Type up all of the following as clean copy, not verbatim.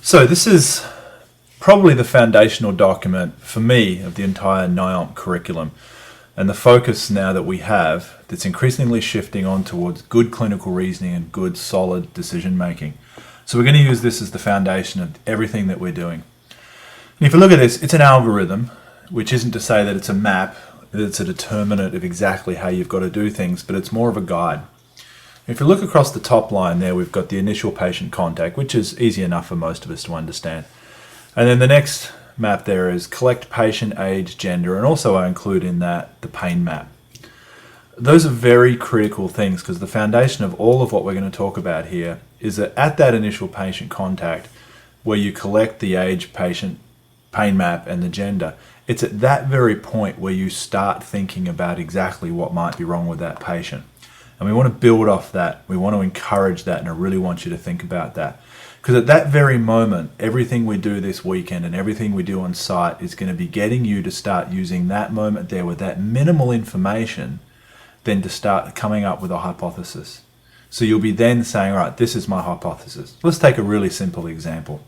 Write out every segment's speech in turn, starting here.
So this is probably the foundational document for me of the entire Naiomt curriculum, and the focus now that we have that's increasingly shifting on towards good clinical reasoning and good solid decision making. So we're going to use this as the foundation of everything that we're doing. And if you look at this, it's an algorithm, which isn't to say that it's a map, that it's a determinant of exactly how you've got to do things, but it's more of a guide. If you look across the top line there, we've got the initial patient contact, which is easy enough for most of us to understand. And then the next map there is collect patient, age, gender, and also I include in that the pain map. Those are very critical things because the foundation of all of what we're going to talk about here is that at that initial patient contact, where you collect the age, patient, pain map, and the gender, it's at that very point where you start thinking about exactly what might be wrong with that patient. And we want to build off that. We want to encourage that, and I really want you to think about that. Because at that very moment, everything we do this weekend and everything we do on site is going to be getting you to start using that moment there with that minimal information, then to start coming up with a hypothesis. So you'll be then saying, all right, this is my hypothesis. Let's take a really simple example.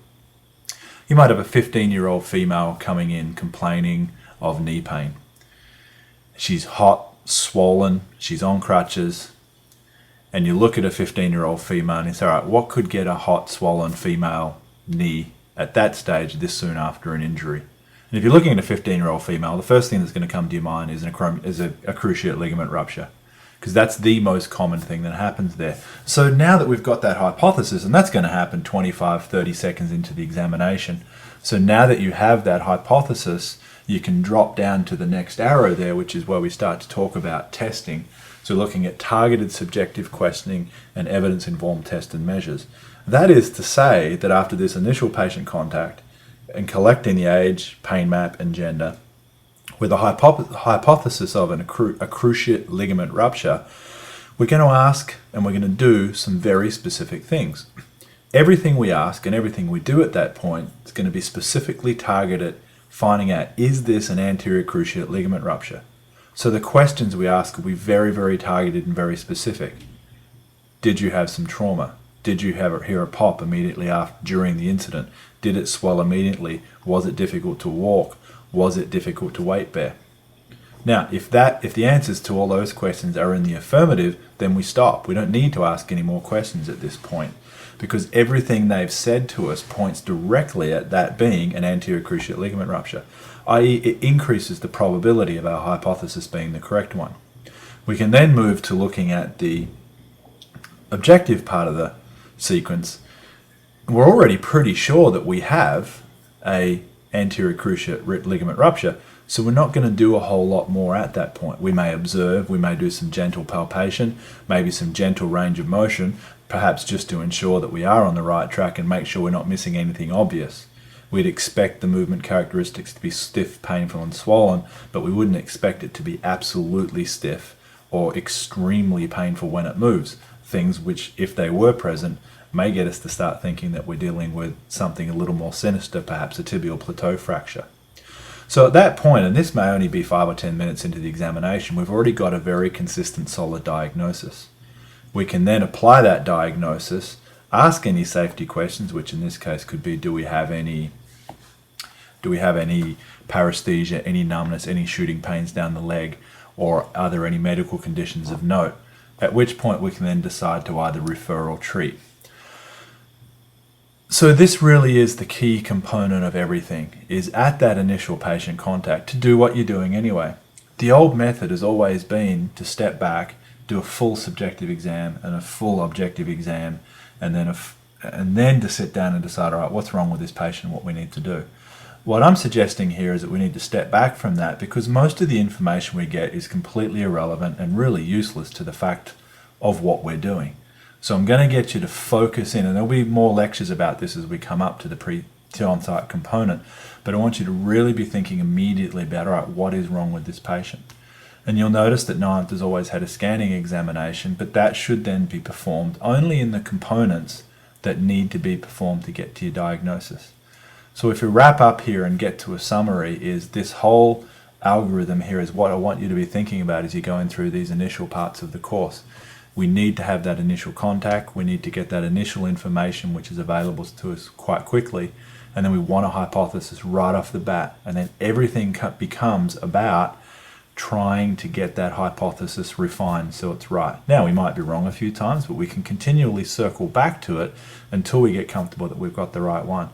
You might have a 15-year-old female coming in complaining of knee pain. She's hot, swollen, she's on crutches, and you look at a 15-year-old female and you say, all right, what could get a hot, swollen female knee at that stage this soon after an injury? And if you're looking at a 15-year-old female, the first thing that's going to come to your mind is a cruciate ligament rupture, because that's the most common thing that happens there. So now that we've got that hypothesis, and that's going to happen 25, 30 seconds into the examination, so now that you have that hypothesis, you can drop down to the next arrow there, which is where we start to talk about testing. So looking at targeted subjective questioning and evidence-informed test and measures. That is to say that after this initial patient contact and collecting the age, pain map, and gender, with a hypothesis of a cruciate ligament rupture, we're going to ask and we're going to do some very specific things. Everything we ask and everything we do at that point is going to be specifically targeted finding out, is this an anterior cruciate ligament rupture? So the questions we ask will be very, very targeted and very specific. Did you have some trauma? Did you hear a pop immediately during the incident? Did it swell immediately? Was it difficult to walk? Was it difficult to weight bear? Now, if the answers to all those questions are in the affirmative, then we stop. We don't need to ask any more questions at this point, because everything they've said to us points directly at that being an anterior cruciate ligament rupture, i.e. it increases the probability of our hypothesis being the correct one. We can then move to looking at the objective part of the sequence. We're already pretty sure that we have a anterior cruciate ligament rupture, so we're not going to do a whole lot more at that point. We may observe, we may do some gentle palpation, maybe some gentle range of motion, perhaps just to ensure that we are on the right track and make sure we're not missing anything obvious. We'd expect the movement characteristics to be stiff, painful, and swollen, but we wouldn't expect it to be absolutely stiff or extremely painful when it moves. Things which, if they were present, may get us to start thinking that we're dealing with something a little more sinister, perhaps a tibial plateau fracture. So at that point, and this may only be 5 or 10 minutes into the examination, we've already got a very consistent, solid diagnosis. We can then apply that diagnosis, ask any safety questions, which in this case could be, do we have any paresthesia, any numbness, any shooting pains down the leg, or are there any medical conditions of note? At which point we can then decide to either refer or treat. So this really is the key component of everything, is at that initial patient contact to do what you're doing anyway. The old method has always been to step back, do a full subjective exam and a full objective exam, and then to sit down and decide, all right, what's wrong with this patient, what we need to do. What I'm suggesting here is that we need to step back from that, because most of the information we get is completely irrelevant and really useless to the fact of what we're doing. So I'm going to get you to focus in, and there'll be more lectures about this as we come up to the on-site component, but I want you to really be thinking immediately about, all right, what is wrong with this patient? And you'll notice that Naiomt has always had a scanning examination, but that should then be performed only in the components that need to be performed to get to your diagnosis. So if we wrap up here and get to a summary, is this whole algorithm here is what I want you to be thinking about as you're going through these initial parts of the course. we need to have that initial contact. We need to get that initial information, which is available to us quite quickly. And then we want a hypothesis right off the bat. And then everything becomes about trying to get that hypothesis refined so it's right. Now, we might be wrong a few times, but we can continually circle back to it until we get comfortable that we've got the right one.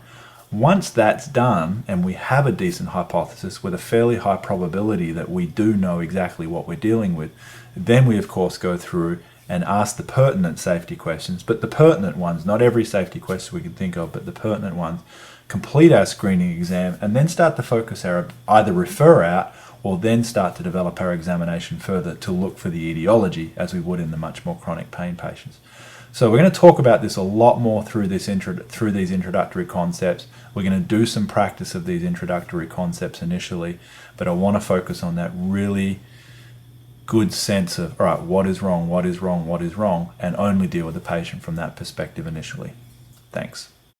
Once that's done and we have a decent hypothesis with a fairly high probability that we do know exactly what we're dealing with, then we of course go through and ask the pertinent safety questions, but the pertinent ones, not every safety question we can think of, but the pertinent ones, complete our screening exam, and then start to focus our, either refer out or then start to develop our examination further to look for the etiology as we would in the much more chronic pain patients. So we're going to talk about this a lot more through these introductory concepts. We're going to do some practice of these introductory concepts initially, but I want to focus on that really good sense of, all right, what is wrong, what is wrong, what is wrong, and only deal with the patient from that perspective initially. Thanks.